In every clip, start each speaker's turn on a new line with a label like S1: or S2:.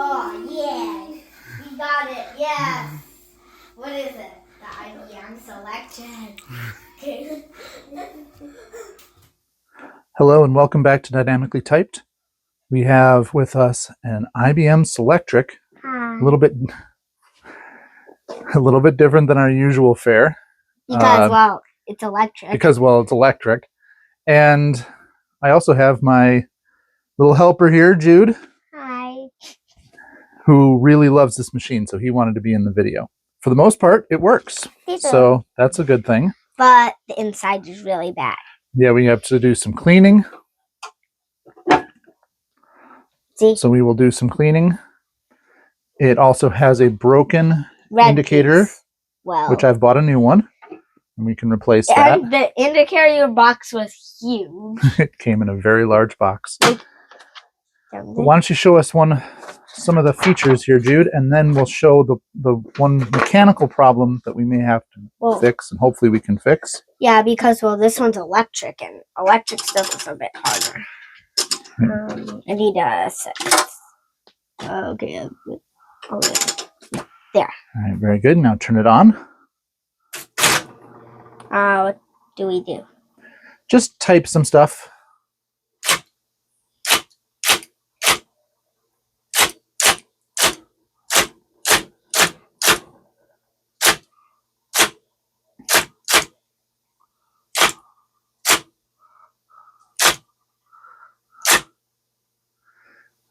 S1: Oh, yeah. We got it. Yes. What is it? The IBM Selectric.
S2: Hello and welcome back to Dynamically Typed. We have with us an IBM Selectric, a little bit different than our usual fare.
S1: Because, it's electric.
S2: Because, it's electric. And I also have my little helper here, Jude.
S1: Hi.
S2: Who really loves this machine, so he wanted to be in the video. For the most part, it works. So that's a good thing.
S1: But the inside is really bad.
S2: Yeah, we have to do some cleaning.
S1: See?
S2: So we will do some cleaning. It also has a broken
S1: Red
S2: indicator,
S1: piece. Well,
S2: which I've bought a new one. And we can replace that.
S1: And the indicator box was huge.
S2: It came in a very large box. Why don't you show us some of the features here, Jude, and then we'll show the one mechanical problem that we may have to fix, and hopefully we can fix.
S1: Yeah, because, this one's electric, and electric stuff is a bit harder. I need a set. Okay. There.
S2: All right, very good. Now turn it on.
S1: What do we do?
S2: Just type some stuff.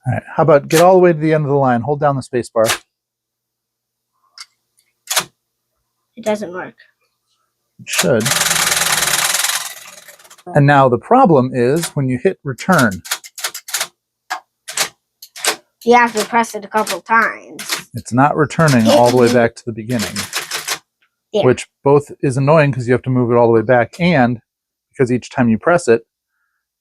S2: All right, how about get all the way to the end of the line. Hold down the space bar.
S1: It doesn't work.
S2: It should. And now the problem is when you hit return.
S1: You have to press it a couple times.
S2: It's not returning all the way back to the beginning. Yeah. Which both is annoying because you have to move it all the way back, and because each time you press it,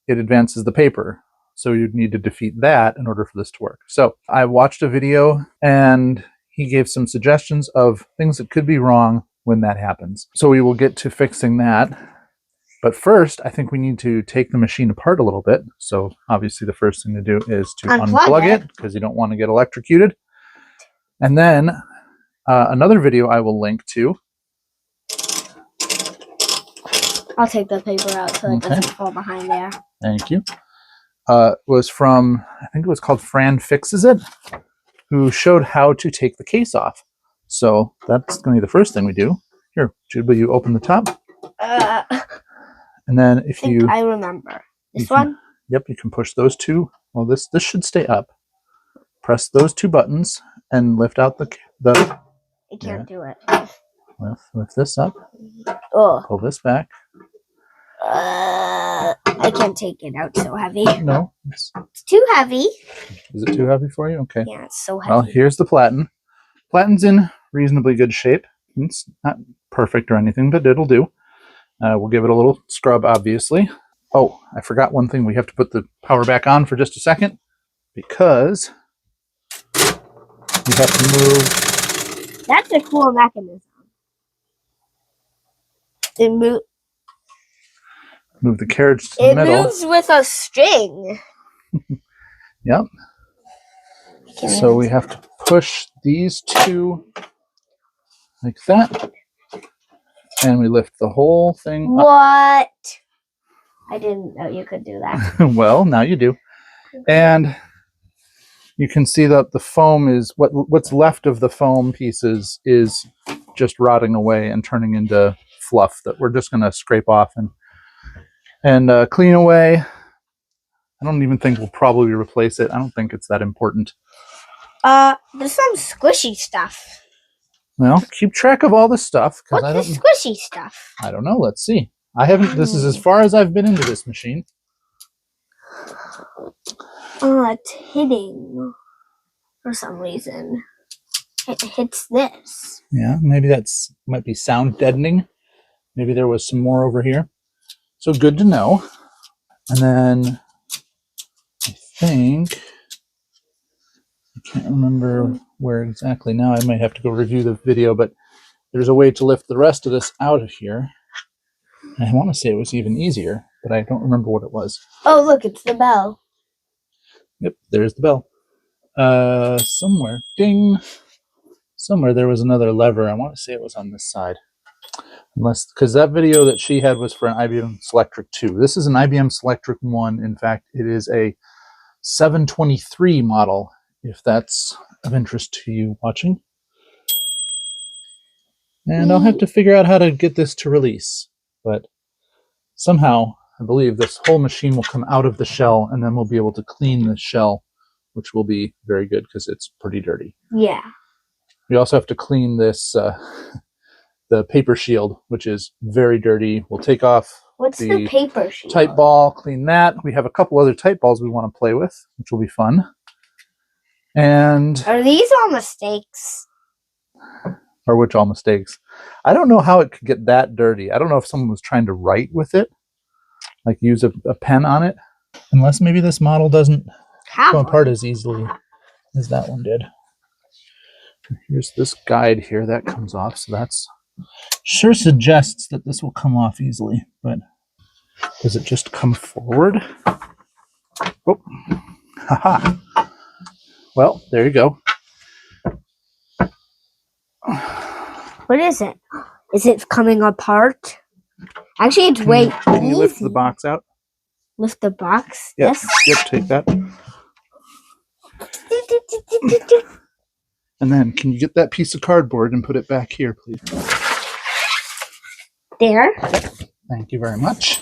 S2: it advances the paper. So you'd need to defeat that in order for this to work. So I watched a video and he gave some suggestions of things that could be wrong when that happens. So we will get to fixing that. But first, I think we need to take the machine apart a little bit. So obviously the first thing to do is to unplug it because you don't want to get electrocuted. And then another video I will link to.
S1: I'll take the paper out so it doesn't fall behind there.
S2: Thank you. Was from, I think it was called Fran Fixes It, who showed how to take the case off. So that's going to be the first thing we do. Here, Jude, will you open the top? And then if you...
S1: I remember. This one?
S2: Yep, you can push those two. Well, this should stay up. Press those two buttons and lift out the
S1: I can't do it.
S2: Lift this up.
S1: Oh.
S2: Pull this back.
S1: I can't take it out, so heavy.
S2: No.
S1: It's too heavy.
S2: Is it too heavy for you? Okay.
S1: Yeah, it's so heavy.
S2: Well, here's the platen. Platen's in reasonably good shape. It's not perfect or anything, but it'll do. We'll give it a little scrub, obviously. Oh, I forgot one thing. We have to put the power back on for just a second because you have to move.
S1: That's a cool mechanism.
S2: Move the carriage to the middle.
S1: It moves with a string.
S2: Yep. So we have to push these two like that. And we lift the whole thing up.
S1: What? I didn't know you could do that.
S2: Well, now you do. And you can see that the foam is, what's left of the foam pieces is just rotting away and turning into fluff that we're just going to scrape off and clean away. I don't even think we'll probably replace it. I don't think it's that important.
S1: There's some squishy stuff.
S2: Well, keep track of all the stuff.
S1: What's the squishy stuff?
S2: I don't know. Let's see. I haven't. This is as far as I've been into this machine.
S1: It's hitting for some reason. It hits this.
S2: Yeah, maybe might be sound deadening. Maybe there was some more over here. So good to know. And then I think I can't remember where exactly now. I might have to go review the video, but there's a way to lift the rest of this out of here. And I want to say it was even easier, but I don't remember what it was.
S1: Oh, look, it's the bell.
S2: Yep, there's the bell. Somewhere, ding. Somewhere there was another lever. I want to say it was on this side. Unless, because that video that she had was for an IBM Selectric 2. This is an IBM Selectric 1. In fact, it is a 723 model, if that's of interest to you watching. And I'll have to figure out how to get this to release. But somehow, I believe this whole machine will come out of the shell, and then we'll be able to clean the shell, which will be very good because it's pretty dirty.
S1: Yeah.
S2: We also have to clean this, the paper shield, which is very dirty. We'll take off
S1: the paper shield?
S2: Type ball, clean that. We have a couple other type balls we want to play with, which will be fun. And
S1: are these all mistakes?
S2: Or which all mistakes? I don't know how it could get that dirty. I don't know if someone was trying to write with it, like use a pen on it. Unless maybe this model doesn't come apart as easily as that one did. Here's this guide here that comes off, so that's sure suggests that this will come off easily, but does it just come forward? Oh, haha. Well, there you go.
S1: What is it? Is it coming apart? Actually, it's way
S2: Can you lift the box out?
S1: Lift the box?
S2: Yep.
S1: Yes.
S2: Yep, take that. And then, can you get that piece of cardboard and put it back here, please?
S1: There.
S2: Thank you very much.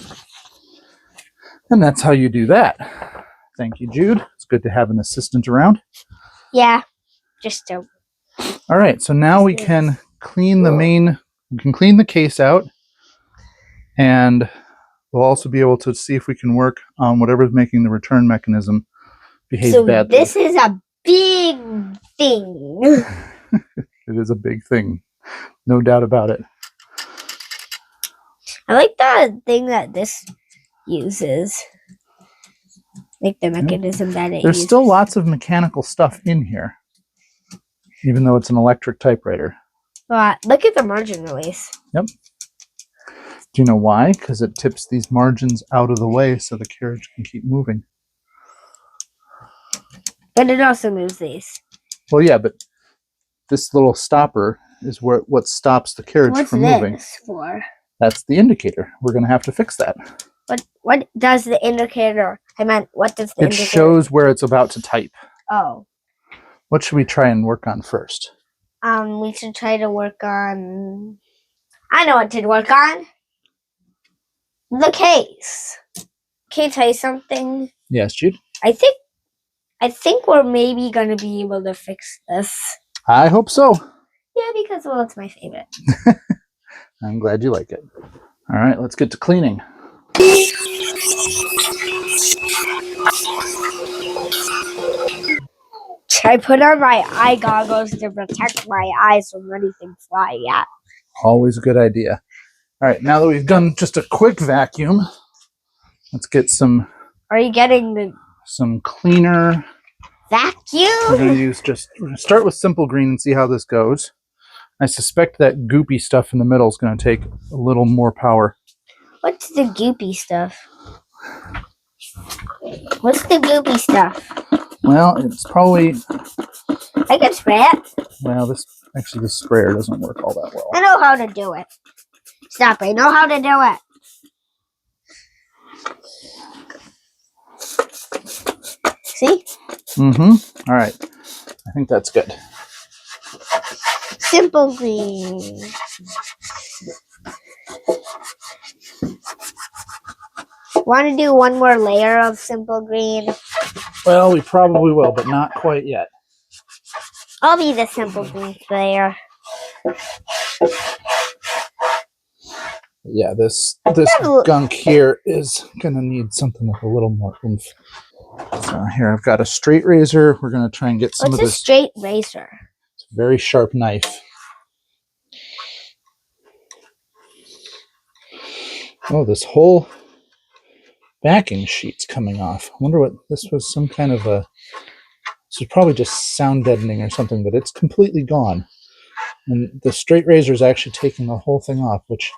S2: And that's how you do that. Thank you, Jude. It's good to have an assistant around.
S1: Yeah. Just to...
S2: All right, so now we can clean the we can clean the case out, and we'll also be able to see if we can work on whatever's making the return mechanism behave badly.
S1: This is a big thing.
S2: It is a big thing. No doubt about it.
S1: I like the thing that this uses. Like the mechanism that it
S2: There's
S1: uses.
S2: still lots of mechanical stuff in here, even though it's an electric typewriter.
S1: Look at the margin release.
S2: Yep. Do you know why? Because it tips these margins out of the way so the carriage can keep moving.
S1: But it also moves these.
S2: Well, yeah, but this little stopper is what stops the carriage from moving.
S1: What's this for?
S2: That's the indicator. We're going to have to fix that.
S1: What does the indicator? I meant, what does the indicator?
S2: It shows where it's about to type.
S1: Oh.
S2: What should we try and work on first?
S1: We should try to work on... I know what to work on. The case. Can I tell you something?
S2: Yes, Jude?
S1: I think we're maybe going to be able to fix this.
S2: I hope so.
S1: Yeah, because, well, it's my favorite.
S2: I'm glad you like it. All right, let's get to cleaning.
S1: I put on my eye goggles to protect my eyes from anything flying at.
S2: Always a good idea. All right, now that we've done just a quick vacuum, let's get some...
S1: Are you getting
S2: some cleaner
S1: vacuum?
S2: We're going to start with simple green and see how this goes. I suspect that goopy stuff in the middle is going to take a little more power.
S1: What's the goopy stuff? What's the goopy stuff?
S2: Well, it's probably...
S1: I can spray it.
S2: Well, this sprayer doesn't work all that well.
S1: I know how to do it. Stop, I know how to do it. See?
S2: Mm-hmm. All right. I think that's good.
S1: Simple green. Want to do one more layer of simple green?
S2: Well, we probably will, but not quite yet.
S1: I'll be the simple green layer.
S2: Yeah, this gunk here is going to need something with a little more oomph. So here, I've got a straight razor. We're going to try and get some of this.
S1: What's a straight razor?
S2: It's a very sharp knife. Oh, this whole backing sheet's coming off. I wonder what this was. Some kind of a... This is probably just sound deadening or something, but it's completely gone. And the straight razor is actually taking the whole thing off, which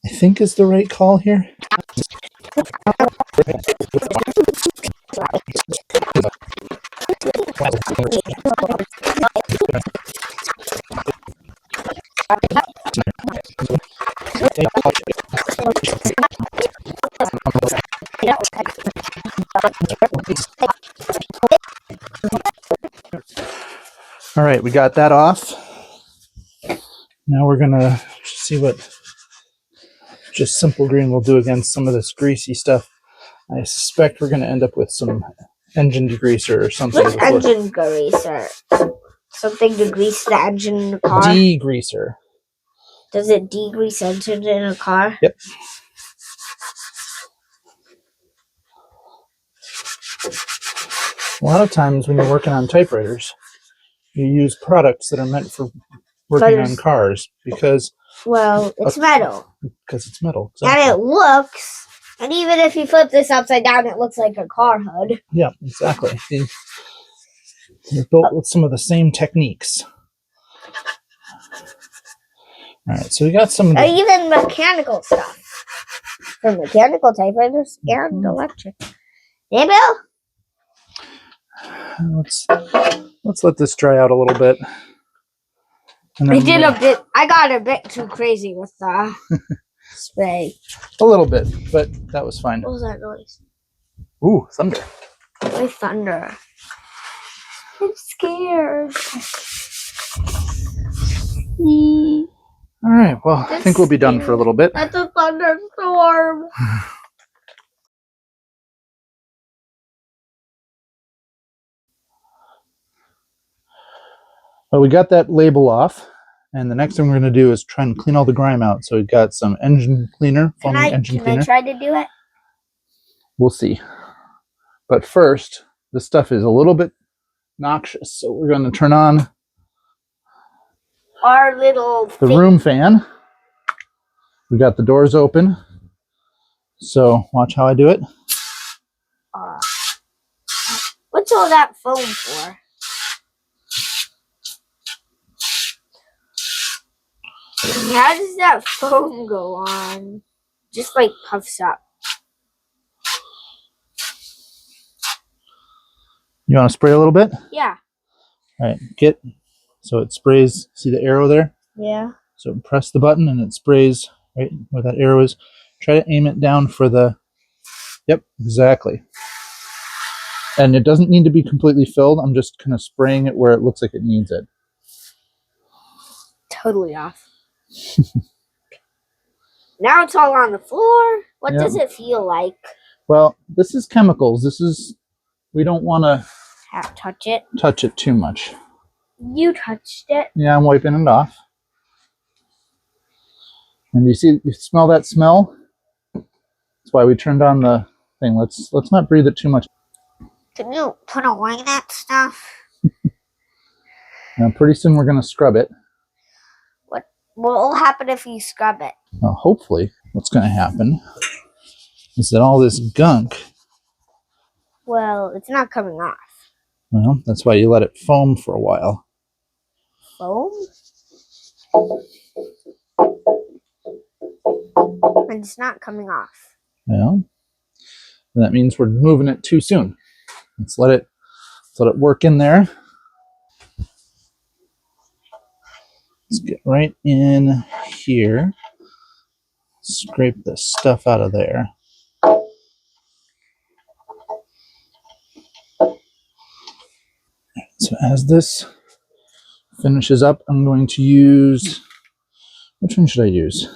S2: I think is the right call here. All right, we got that off. Now we're gonna see what just simple green will do against some of this greasy stuff. I suspect we're gonna end up with some engine degreaser or something.
S1: What's engine greaser? Something to grease the engine in the car?
S2: Degreaser.
S1: Does it degrease engine in a car?
S2: Yep. A lot of times when you're working on typewriters, you use products that are meant for working on cars because...
S1: Well, it's metal.
S2: Because it's metal. Exactly.
S1: And it looks... And even if you flip this upside down, it looks like a car hood.
S2: Yeah, exactly. They're built with some of the same techniques. All right, so we got some...
S1: even mechanical stuff. For mechanical typewriters and electric. Yeah, Bill?
S2: Let's let this dry out a little bit. And then
S1: I got a bit too crazy with the spray.
S2: A little bit, but that was fine.
S1: What was that noise?
S2: Ooh, thunder.
S1: Why thunder? I'm scared.
S2: All right, well, I think we'll be done for a little bit.
S1: That's a thunderstorm.
S2: Well, we got that label off, and the next thing we're going to do is try and clean all the grime out. So we've got some engine cleaner, foaming engine cleaner.
S1: Can I try to do it?
S2: We'll see. But first, this stuff is a little bit noxious, so we're going to turn on
S1: our little
S2: room fan. We got the doors open, so watch how I do it.
S1: What's all that foam for? How does that foam go on? Just like puffs up.
S2: You want to spray a little bit?
S1: Yeah.
S2: All right, so it sprays. See the arrow there?
S1: Yeah.
S2: So press the button and it sprays right where that arrow is. Try to aim it down for the... Yep, exactly. And it doesn't need to be completely filled. I'm just kind of spraying it where it looks like it needs it.
S1: Totally off. Now it's all on the floor. What does it feel like?
S2: Well, this is chemicals. We don't want to touch it too much.
S1: You touched it.
S2: Yeah, I'm wiping it off. And you smell that smell? That's why we turned on the thing. Let's not breathe it too much.
S1: Can you put away that stuff?
S2: Now, pretty soon we're going to scrub it.
S1: What will happen if you scrub it?
S2: Well, hopefully, what's going to happen is that all this gunk...
S1: Well, it's not coming off.
S2: Well, that's why you let it foam for a while.
S1: Foam? And it's not coming off.
S2: Well, that means we're moving it too soon. Let's let it work in there. Let's get right in here. Scrape the stuff out of there. So as this finishes up, I'm going to use... Which one should I use?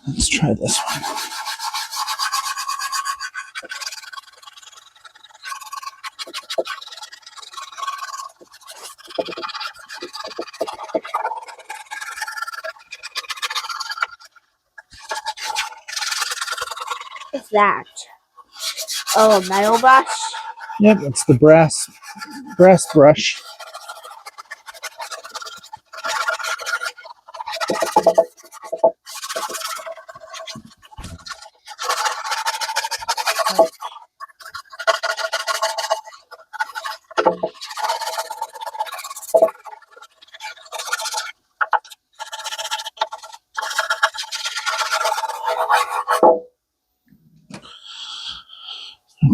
S2: Let's try this one.
S1: What's that? Oh, a metal brush?
S2: Yep, it's the brass brush.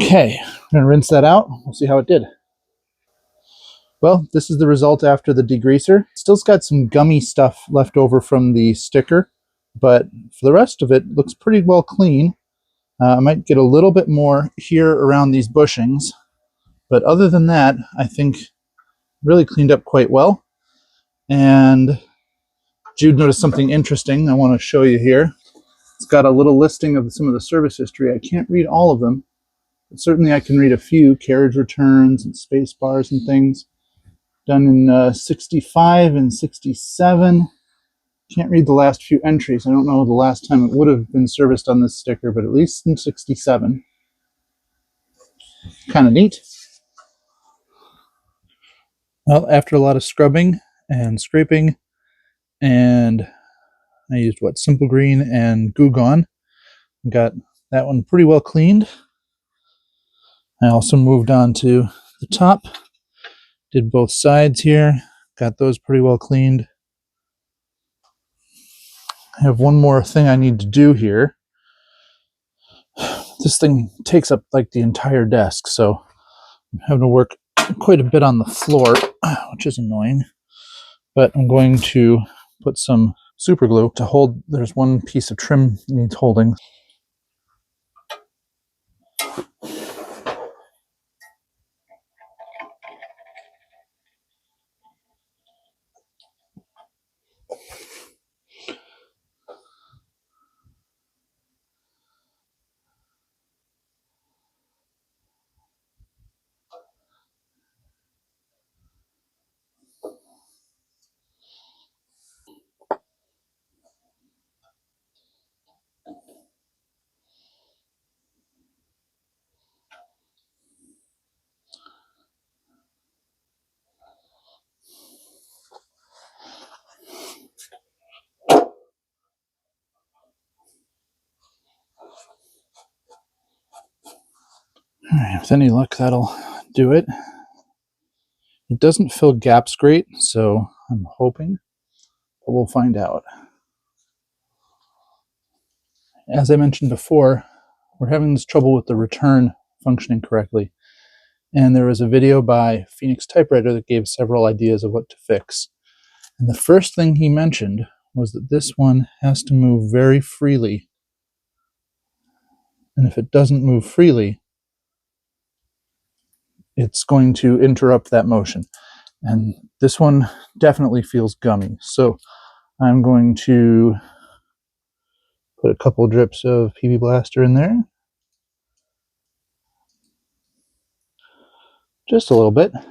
S2: Okay, I'm going to rinse that out. We'll see how it did. Well, this is the result after the degreaser. Still's got some gummy stuff left over from the sticker, but for the rest of it, looks pretty well clean. I might get a little bit more here around these bushings, but other than that, I think really cleaned up quite well. And Jude noticed something interesting I want to show you here. It's got a little listing of some of the service history. I can't read all of them, but certainly I can read a few carriage returns and space bars and things. Done in 65 and 67. Can't read the last few entries. I don't know the last time it would have been serviced on this sticker, but at least in 67. Kind of neat. Well, after a lot of scrubbing and scraping, and I used Simple Green and Goo Gone, got that one pretty well cleaned. I also moved on to the top, did both sides here, got those pretty well cleaned. I have one more thing I need to do here. This thing takes up like the entire desk, so I'm having to work quite a bit on the floor, which is annoying. But I'm going to put some super glue to hold. There's one piece of trim needs holding. All right, with any luck, that'll do it. It doesn't fill gaps great, so I'm hoping, but we'll find out. As I mentioned before, we're having this trouble with the return functioning correctly. And there was a video by Phoenix Typewriter that gave several ideas of what to fix. And the first thing he mentioned was that this one has to move very freely. And if it doesn't move freely, it's going to interrupt that motion. And this one definitely feels gummy. So I'm going to put a couple drips of PB Blaster in there. Just a little bit. And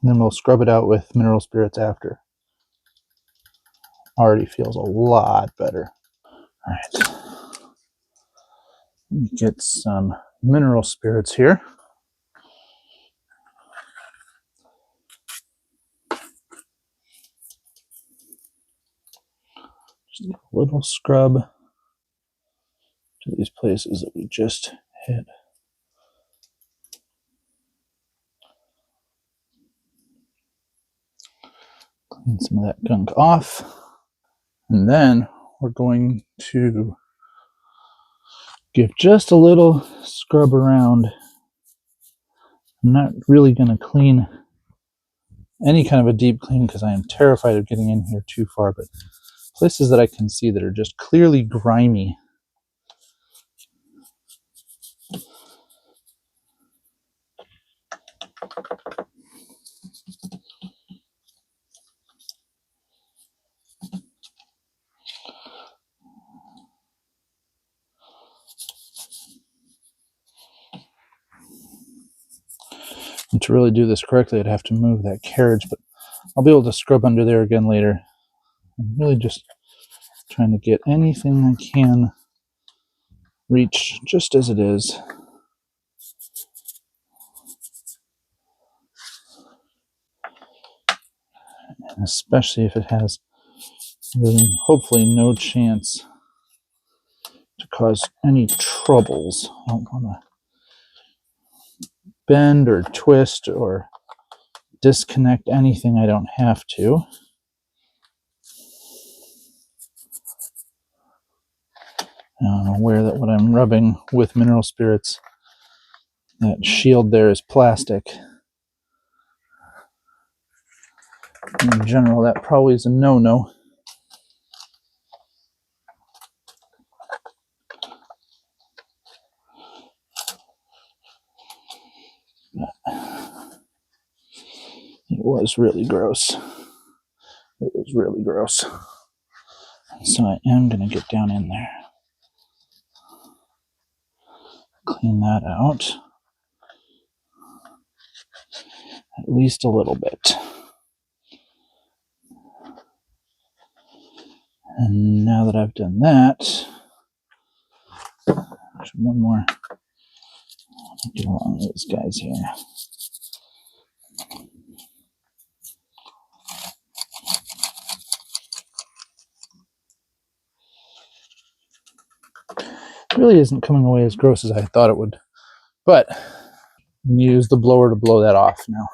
S2: then we'll scrub it out with mineral spirits after. Already feels a lot better. All right. Let me get some mineral spirits here. Just a little scrub to these places that we just hit. Clean some of that gunk off. And then we're going to give just a little scrub around. I'm not really going to clean any kind of a deep clean because I am terrified of getting in here too far, but places that I can see that are just clearly grimy. And to really do this correctly, I'd have to move that carriage, but I'll be able to scrub under there again later. I'm really just trying to get anything I can reach just as it is. And especially if it has hopefully no chance to cause any troubles. I don't want to bend or twist or disconnect anything I don't have to. Now I'm aware that what I'm rubbing with mineral spirits That shield there is plastic. In general, that probably is a no-no. It was really gross. It was really gross. So I am going to get down in there. Clean that out. At least a little bit. And now that I've done that, there's one more. I'll do along these guys here. It really isn't coming away as gross as I thought it would, but use the blower to blow that off now.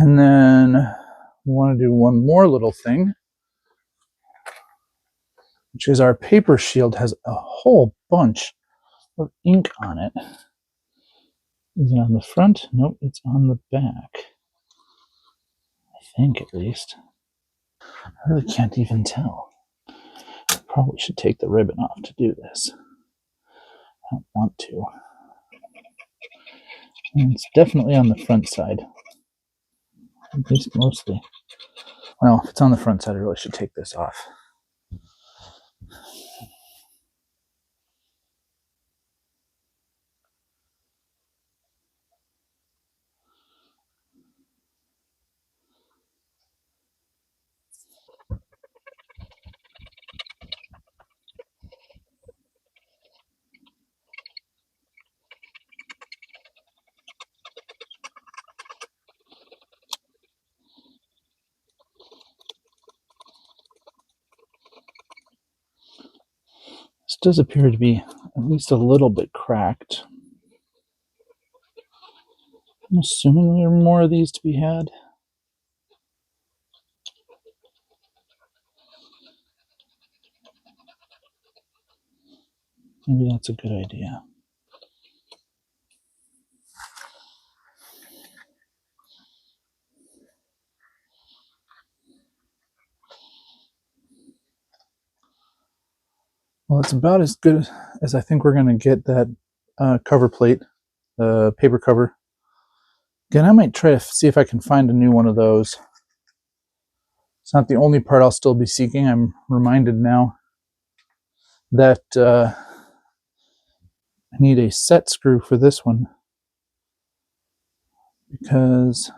S2: And then we want to do one more little thing, which is our paper shield has a whole bunch of ink on it. Is it on the front? Nope, it's on the back. I think, at least. I really can't even tell. I probably should take the ribbon off to do this. I don't want to. And it's definitely on the front side. At least mostly. Well, if it's on the front side, I really should take this off. This does appear to be at least a little bit cracked. I'm assuming there are more of these to be had. Maybe that's a good idea. Well, it's about as good as I think we're going to get that cover plate, the paper cover. Again, I might try to see if I can find a new one of those. It's not the only part I'll still be seeking. I'm reminded now that I need a set screw for this one, because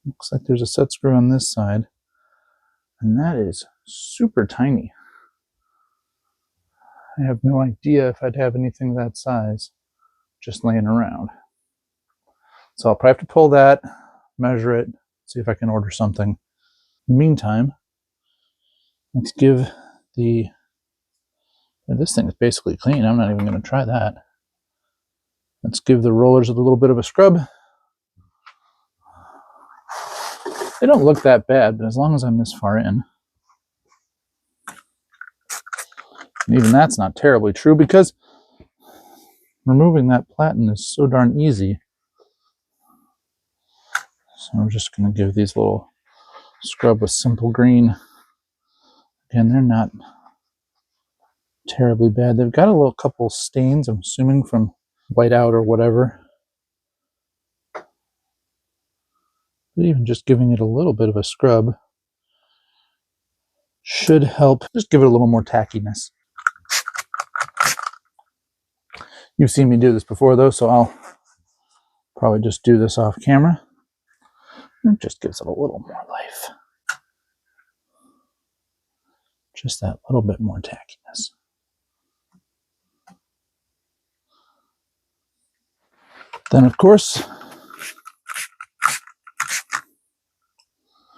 S2: it looks like there's a set screw on this side, and that is super tiny. I have no idea if I'd have anything that size just laying around. So I'll probably have to pull that, measure it, see if I can order something. In the meantime, let's give this thing is basically clean. I'm not even going to try that. Let's give the rollers a little bit of a scrub. They don't look that bad, but as long as I'm this far in, and even that's not terribly true, because removing that platen is so darn easy. So we're just going to give these a little scrub with simple green. Again, they're not terribly bad. They've got a little couple stains, I'm assuming from whiteout or whatever. But even just giving it a little bit of a scrub should help just give it a little more tackiness. You've seen me do this before though, so I'll probably just do this off camera. It just gives it a little more life. Just that little bit more tackiness. Then, of course,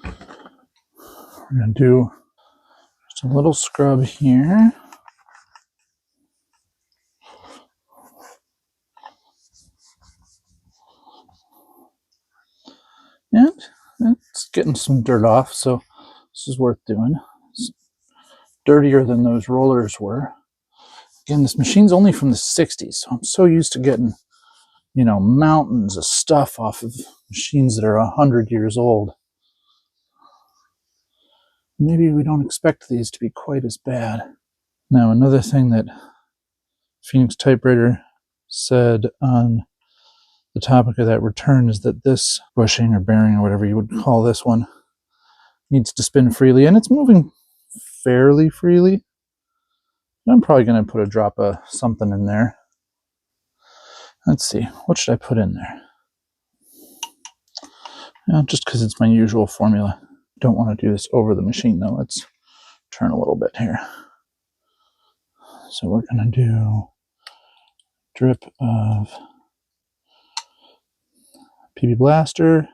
S2: we're going to do just a little scrub here. And it's getting some dirt off, so this is worth doing. It's dirtier than those rollers were. Again, this machine's only from the 60s, so I'm so used to getting, mountains of stuff off of machines that are 100 years old. Maybe we don't expect these to be quite as bad. Now, another thing that Phoenix Typewriter said on the topic of that return is that this bushing or bearing or whatever you would call this one needs to spin freely, and it's moving fairly freely. I'm probably going to put a drop of something in there. Let's see, what should I put in there? Just because it's my usual formula. Don't want to do this over the machine though. Let's turn a little bit here. So we're going to do drip of PB Blaster.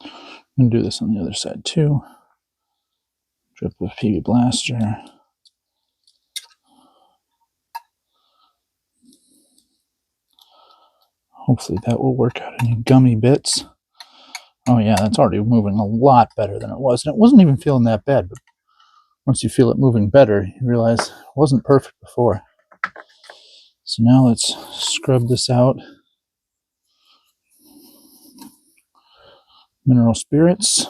S2: I'm going to do this on the other side too. Drip of PB Blaster. Hopefully that will work out any gummy bits. Oh yeah, that's already moving a lot better than it was. And it wasn't even feeling that bad, but once you feel it moving better, you realize it wasn't perfect before. So now let's scrub this out. Mineral spirits.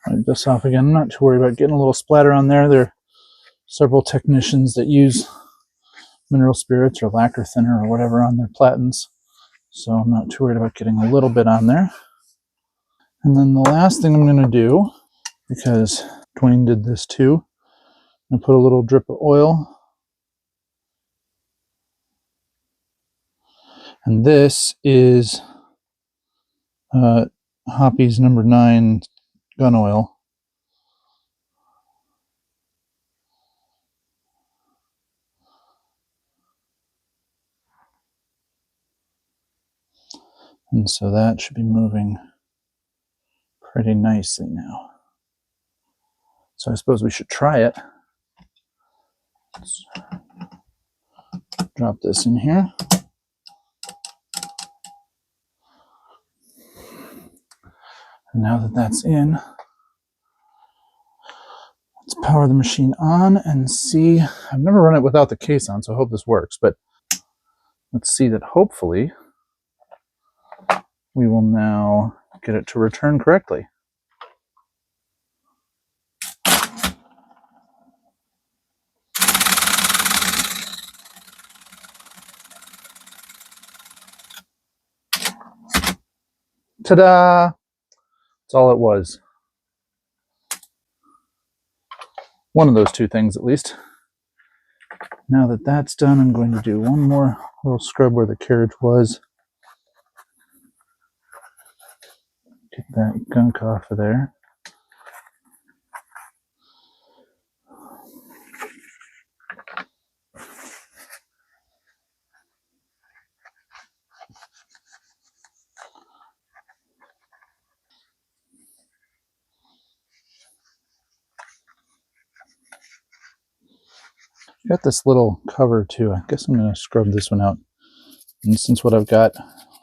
S2: Wipe this off again. I'm not too worried about getting a little splatter on there. There are several technicians that use mineral spirits or lacquer thinner or whatever on their platens. So I'm not too worried about getting a little bit on there. And then the last thing I'm going to do, because Dwayne did this too, I'm going to put a little drip of oil. And this is Hoppy's number 9 gun oil. And so that should be moving pretty nicely now. So I suppose we should try it. Let's drop this in here. And now that that's in, let's power the machine on and see. I've never run it without the case on, so I hope this works. But let's see that hopefully we will now get it to return correctly. Ta-da! That's all it was. One of those two things at least. Now that that's done, I'm going to do one more little scrub where the carriage was. Get that gunk off of there. Got this little cover too. I guess I'm going to scrub this one out. And since what I've got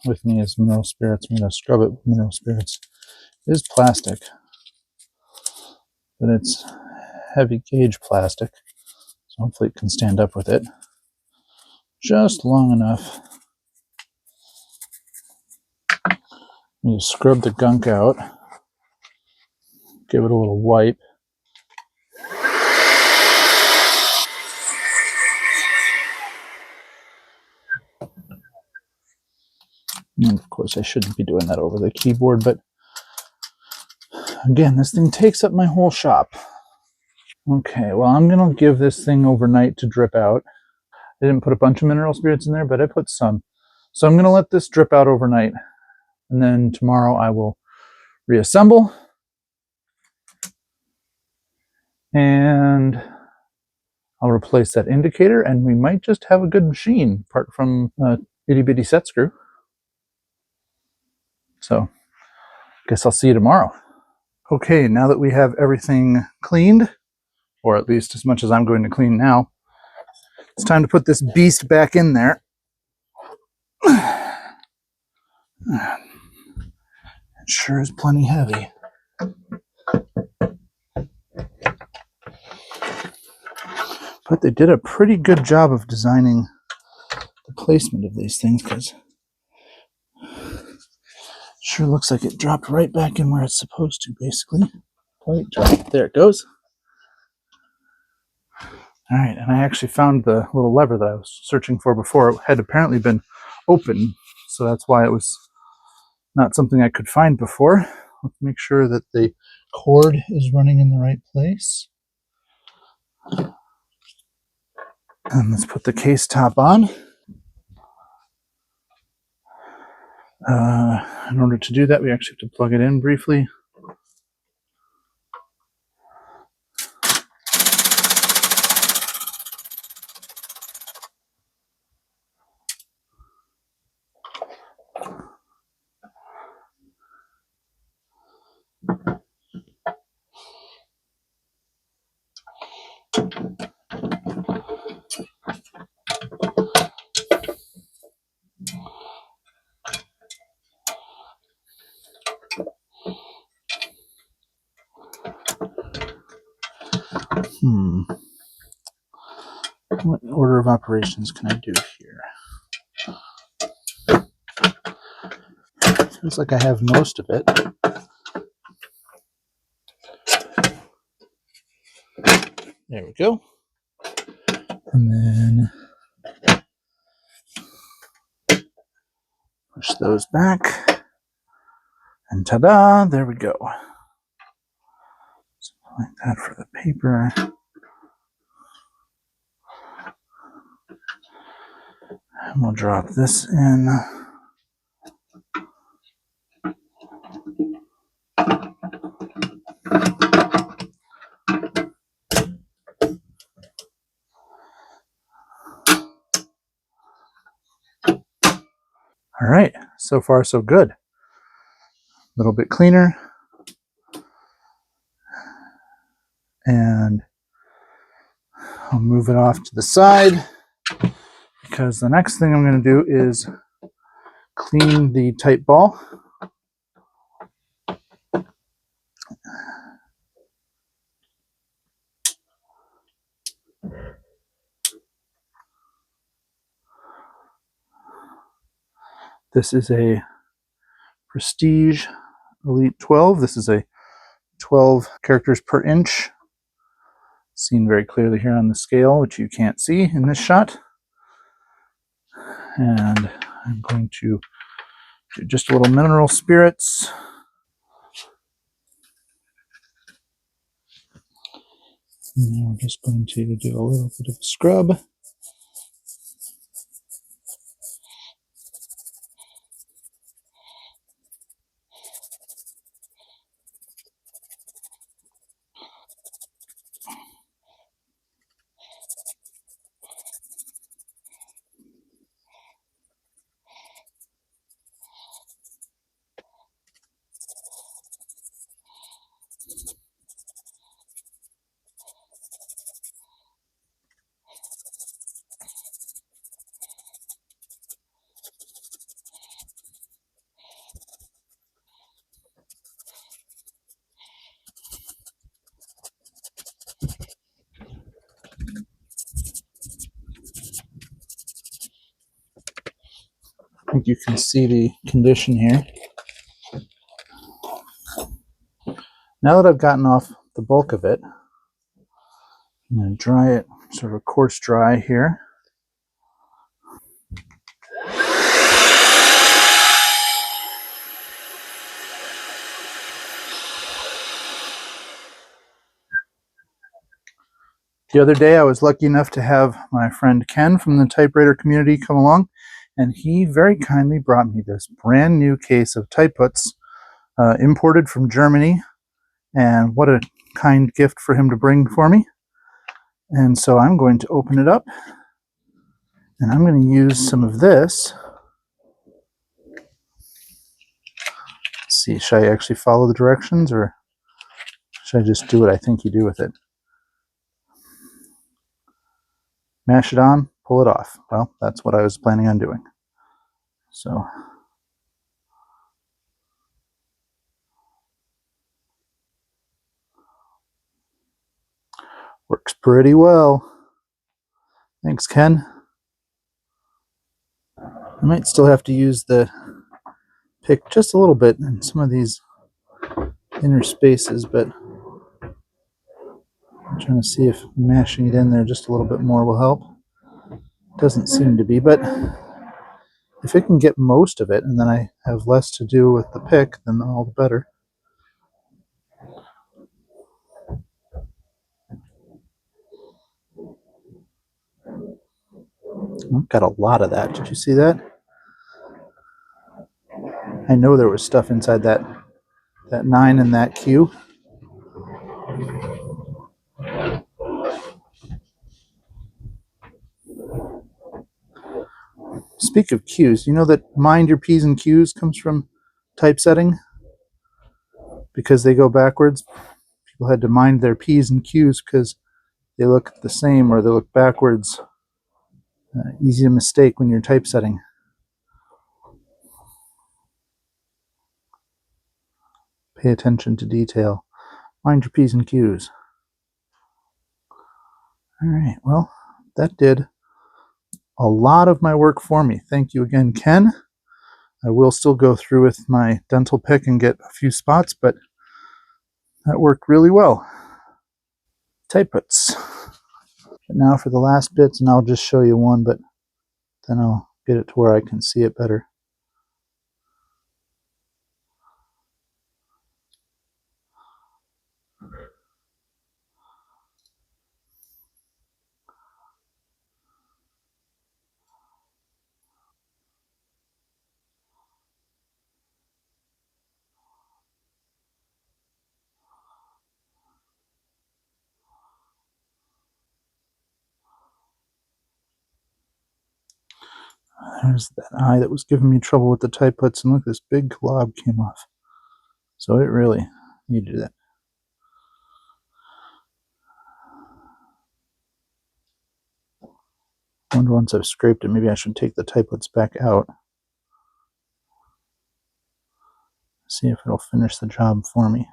S2: with me is mineral spirits, I'm going to scrub it with mineral spirits. It is plastic, but it's heavy gauge plastic, so hopefully it can stand up with it just long enough. You scrub the gunk out, give it a little wipe. And of course, I shouldn't be doing that over the keyboard, but again, this thing takes up my whole shop. Okay, well, I'm going to give this thing overnight to drip out. I didn't put a bunch of mineral spirits in there, but I put some. So I'm going to let this drip out overnight. And then tomorrow I will reassemble. And I'll replace that indicator, and we might just have a good machine apart from a itty bitty set screw. So I guess I'll see you tomorrow. Okay, now that we have everything cleaned, or at least as much as I'm going to clean now, it's time to put this beast back in there. It sure is plenty heavy. But they did a pretty good job of designing the placement of these things, because it sure looks like it dropped right back in where it's supposed to, basically. Plate drop. There it goes. All right, and I actually found the little lever that I was searching for before. It had apparently been open, so that's why it was not something I could find before. Let's make sure that the cord is running in the right place. And let's put the case top on. In order to do that, we actually have to plug it in briefly. What order of operations can I do here? Feels like I have most of it. There we go. And then push those back. And ta-da, there we go. Something like that for the paper. And we'll drop this in. All right, so far so good. A little bit cleaner. And I'll move it off to the side, because the next thing I'm going to do is clean the tight ball. This is a Prestige Elite 12. This is a 12 characters per inch. Seen very clearly here on the scale, which you can't see in this shot. And I'm going to do just a little mineral spirits. And then we're just going to do a little bit of a scrub. I think you can see the condition here. Now that I've gotten off the bulk of it, I'm going to dry it, sort of a coarse dry here. The other day I was lucky enough to have my friend Ken from the typewriter community come along, and he very kindly brought me this brand new case of Typeputs, imported from Germany, and what a kind gift for him to bring for me. And so I'm going to open it up, and I'm going to use some of this. Let's see, should I actually follow the directions, or should I just do what I think you do with it? Mash it on, pull it off. Well, that's what I was planning on doing. So works pretty well. Thanks, Ken. I might still have to use the pick just a little bit in some of these inner spaces, but I'm trying to see if mashing it in there just a little bit more will help. Doesn't seem to be, but if it can get most of it and then I have less to do with the pick, then all the better. I've got a lot of that. Did you see that? I know there was stuff inside that 9 and that Q. Speak of Qs, you know that mind your P's and Q's comes from typesetting? Because they go backwards. People had to mind their P's and Q's because they look the same or they look backwards. Easy to mistake when you're typesetting. Pay attention to detail. Mind your P's and Q's. All right, well, that did a lot of my work for me. Thank you again, Ken. I will still go through with my dental pick and get a few spots, but that worked really well. Typeputs. But now for the last bits, and I'll just show you one, but then I'll get it to where I can see it better. There's that eye that was giving me trouble with the Typeputs, and look, this big glob came off. So it really needed that. I wonder once I've scraped it, maybe I should take the Typeputs back out. See if it'll finish the job for me.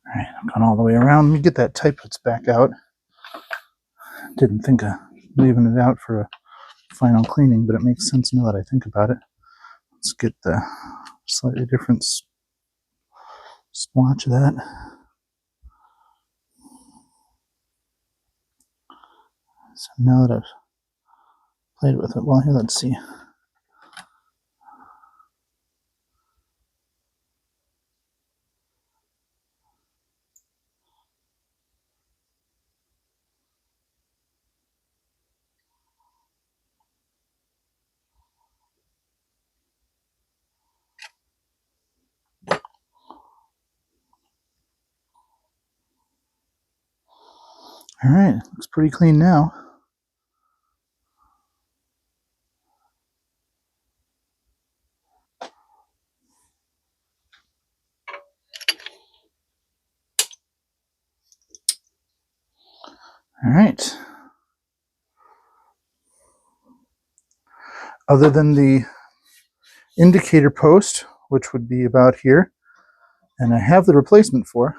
S2: All right, I've gone all the way around. Let me get that Typeputs back out. Didn't think of leaving it out for a final cleaning, but it makes sense now that I think about it. Let's get the slightly different swatch of that. So now that I've played with it, well, here, let's see. All right, looks pretty clean now. All right. Other than the indicator post, which would be about here, and I have the replacement for,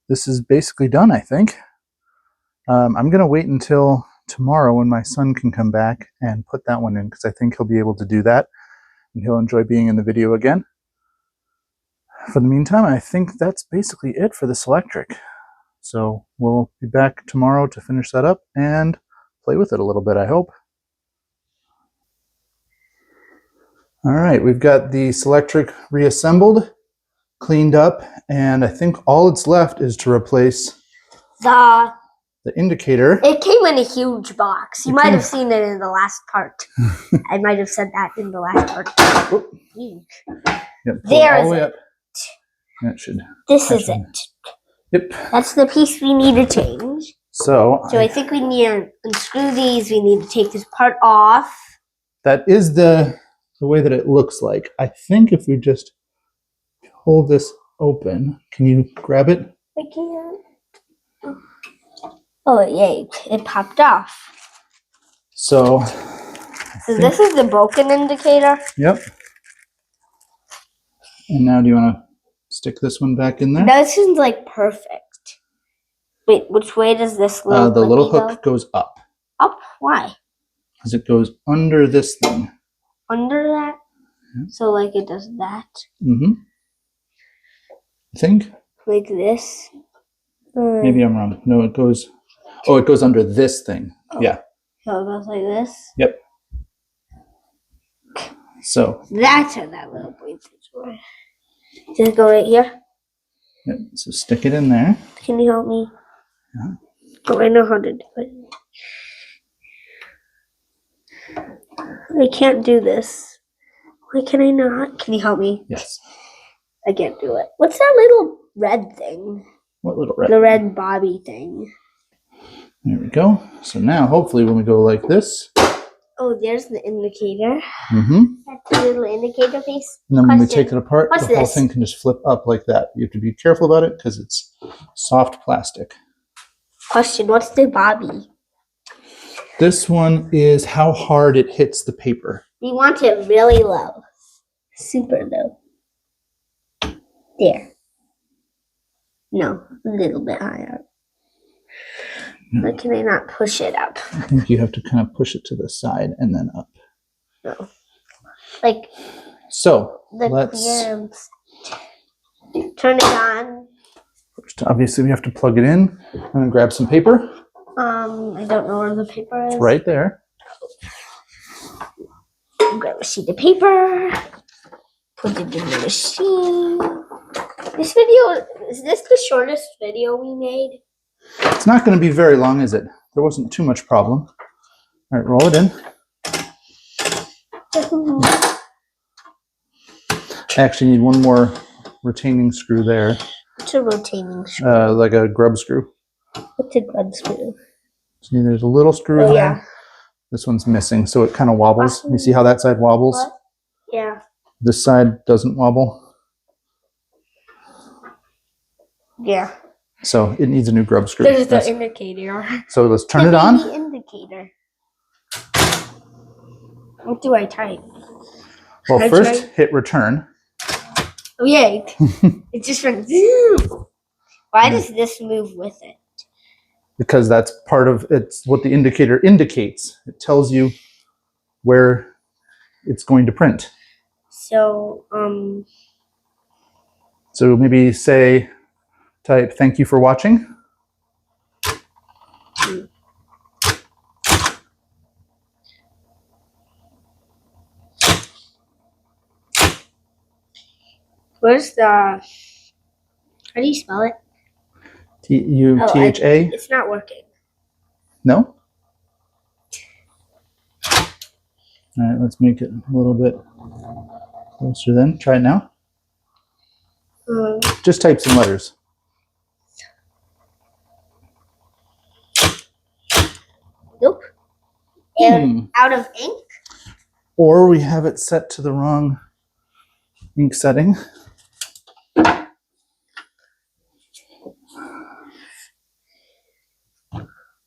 S2: this is basically done, I think. I'm going to wait until tomorrow when my son can come back and put that one in, because I think he'll be able to do that, and he'll enjoy being in the video again. For the meantime, I think that's basically it for the Selectric. So we'll be back tomorrow to finish that up and play with it a little bit, I hope. All right, we've got the Selectric reassembled, cleaned up, and I think all it's left is to replace
S1: The
S2: the indicator.
S1: It came in a huge box. You
S2: It
S1: might
S2: came-
S1: have seen it in the last part. I might have said that in the last part.
S2: Oop.
S1: Huge.
S2: Yep, pull
S1: There
S2: all the
S1: is
S2: way
S1: it.
S2: up. That should.
S1: This
S2: that
S1: is
S2: should-
S1: it.
S2: Yep.
S1: That's the piece we need to change.
S2: So
S1: I think we need to unscrew these. We need to take this part off.
S2: that is the way that it looks like. I think if we just hold this open, can you grab it?
S1: I can't. Oh, yay. It popped off.
S2: So
S1: This is the broken indicator.
S2: Yep. And now do you want to stick this one back in there?
S1: This is like perfect. Wait, which way does this little
S2: The little
S1: blippy
S2: hook goes up
S1: go? Up? Why?
S2: because it goes under this thing.
S1: Under that?
S2: Yeah.
S1: So like it does that?
S2: Mm-hmm. I think.
S1: Like this?
S2: Maybe I'm wrong. No, it goes. Oh, it goes under this thing.
S1: Oh.
S2: Yeah.
S1: So it goes like this?
S2: Yep. So.
S1: That's how that little point is for. Does it go right here?
S2: Yep. So stick it in there.
S1: Can you help me?
S2: Yeah.
S1: Oh, I know how to do it. I can't do this. Why can I not? Can you help me?
S2: Yes.
S1: I can't do it. What's that little red thing?
S2: What little red?
S1: The red bobby thing.
S2: There we go. So now, hopefully, when we go like this.
S1: Oh, there's the indicator.
S2: Mm-hmm.
S1: That's the little indicator piece.
S2: And then when we
S1: Question.
S2: take it apart,
S1: What's
S2: the whole
S1: this?
S2: thing can just flip up like that. You have to be careful about it because it's soft plastic.
S1: Question, what's the bobby?
S2: This one is how hard it hits the paper.
S1: We want it really low. Super low. There. No, a little bit higher.
S2: No.
S1: Why can I not push it up?
S2: I think you have to kind of push it to the side and then up.
S1: No. Like
S2: So
S1: the
S2: let's.
S1: clamps. Turn it on.
S2: First, obviously, we have to plug it in. I'm gonna grab some paper.
S1: I don't know where the paper is.
S2: It's right there.
S1: Grab a sheet of paper. Put it in the machine. This video, is this the shortest video we made?
S2: It's not going to be very long, is it? There wasn't too much problem. All right, roll it in. I actually need one more retaining screw there,
S1: What's a rotating screw?
S2: like a grub screw.
S1: What's a grub screw?
S2: See, there's a little screw in
S1: Oh,
S2: there.
S1: yeah.
S2: This one's missing, so it kind of wobbles. You see how that side wobbles?
S1: What? Yeah.
S2: This side doesn't wobble,
S1: Yeah.
S2: so it needs a new grub screw.
S1: There's the
S2: That's-
S1: indicator.
S2: So let's turn it on.
S1: The indicator. What do I type?
S2: Well,
S1: Can I
S2: first
S1: try?
S2: hit return.
S1: Oh, yeah. It just went zoom. Why does this move with it?
S2: Because that's part of it's what the indicator indicates. It tells you where it's going to print.
S1: So,
S2: So maybe type thank you for watching.
S1: where's the, how do you spell it?
S2: T-U-T-H-A?
S1: It's not working.
S2: No? All right, let's make it a little bit closer then. Try it now. Just type some letters.
S1: Nope. Out of ink?
S2: Or we have it set to the wrong ink setting.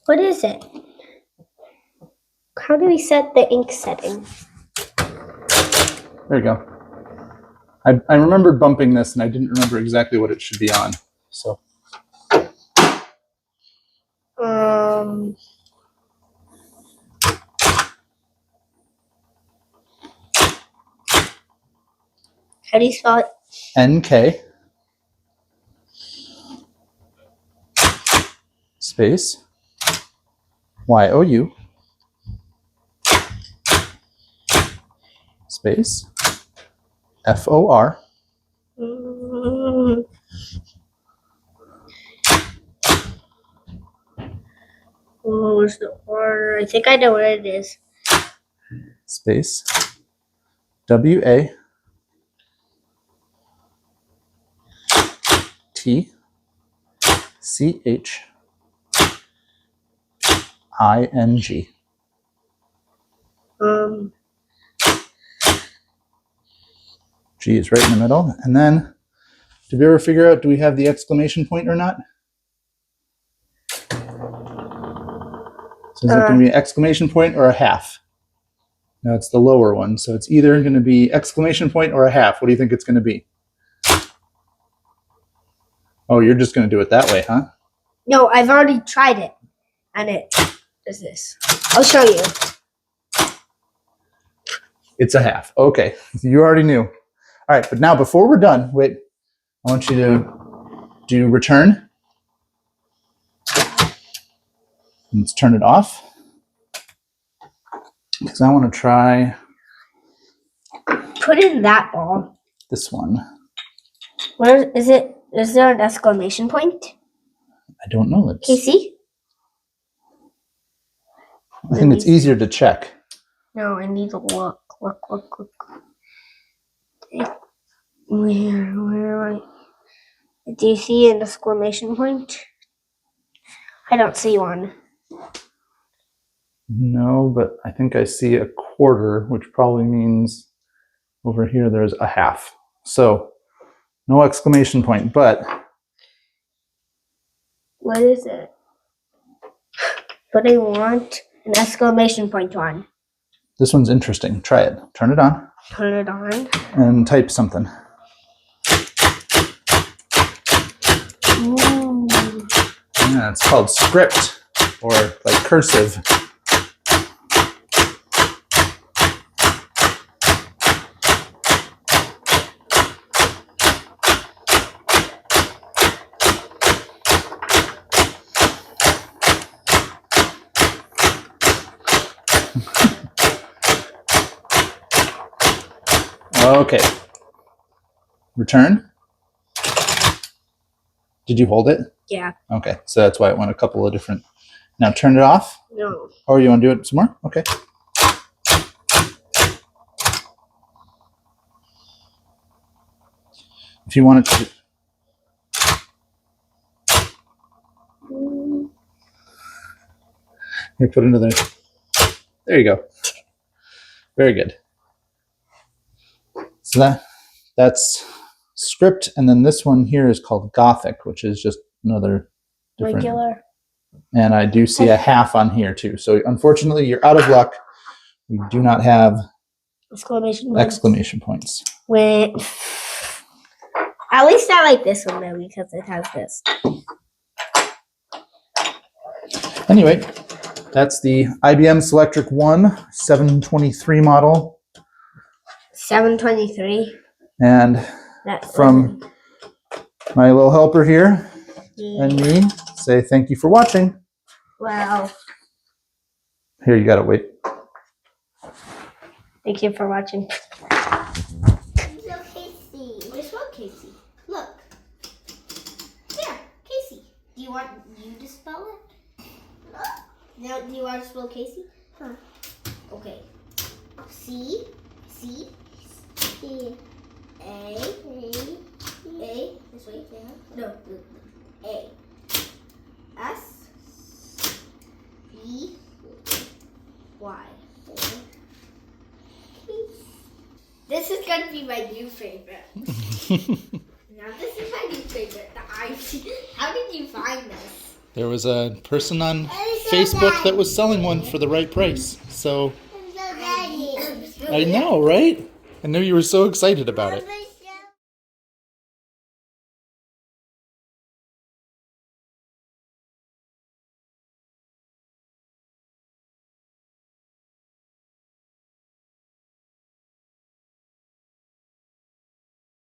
S1: What is it? How do we set the ink setting?
S2: There you go. I remembered bumping this and I didn't remember exactly what it should be on. So
S1: how do you spell it?
S2: NK space YOU space F-O-R.
S1: What was the order? I think I know what it is.
S2: Space. W-A. T. C-H. I-N-G. G is right in the middle. And then, did we ever figure out, do we have the exclamation point or not? So is it going to be an exclamation point or a half? No, it's the lower one. So it's either going to be exclamation point or a half. What do you think it's going to be? Oh, you're just going to do it that way, huh?
S1: No, I've already tried it. And it does this. I'll show you.
S2: It's a half. Okay, you already knew. All right, but now before we're done, wait, I want you to do return. Let's turn it off. Because I want to try.
S1: Put in that ball.
S2: This one.
S1: Where is it? Is there an exclamation point?
S2: I don't know. It's,
S1: Casey?
S2: I think it's easier to check.
S1: No, I need to look. Look. Where am I? Do you see an exclamation point? I don't see one.
S2: No, but I think I see a quarter, which probably means over here there's a half. So no exclamation point, but
S1: what is it? But I want an exclamation point on.
S2: This one's interesting. Try it. Turn it on.
S1: Turn it on.
S2: And type something.
S1: Ooh.
S2: Yeah, it's called script or like cursive. Okay. Return. Did you hold it?
S1: Yeah.
S2: Okay, so that's why it went a couple of different. Now turn it off.
S1: No.
S2: Or you want to do it some more? Okay. If you want it to. Here, put another. There you go. Very good. So that's script, and then this one here is called Gothic, which is just another different.
S1: Regular.
S2: And I do see a half on here too. So unfortunately, you're out of luck. We do not have exclamation points.
S1: Wait. At least I like this one though because it has this.
S2: Anyway, that's the IBM Selectric 1 723 model.
S1: 723.
S2: And
S1: that's
S2: from my little helper here and me, say thank you for watching.
S1: Wow.
S2: Here, you gotta wait.
S1: Thank you for watching.
S3: So Casey, which one, Casey? Look. There, Casey. Do you want you to spell it? Now, do you want to spell Casey? Huh. Okay. C. A. This way. No. A. S. B. Y. This is gonna be my new favorite. Now this is my new favorite. The IT. How did you find this?
S2: There was a person on Facebook that was selling one for the right price. So
S3: I'm so daddy.
S2: I know, right? I knew you were so excited about it.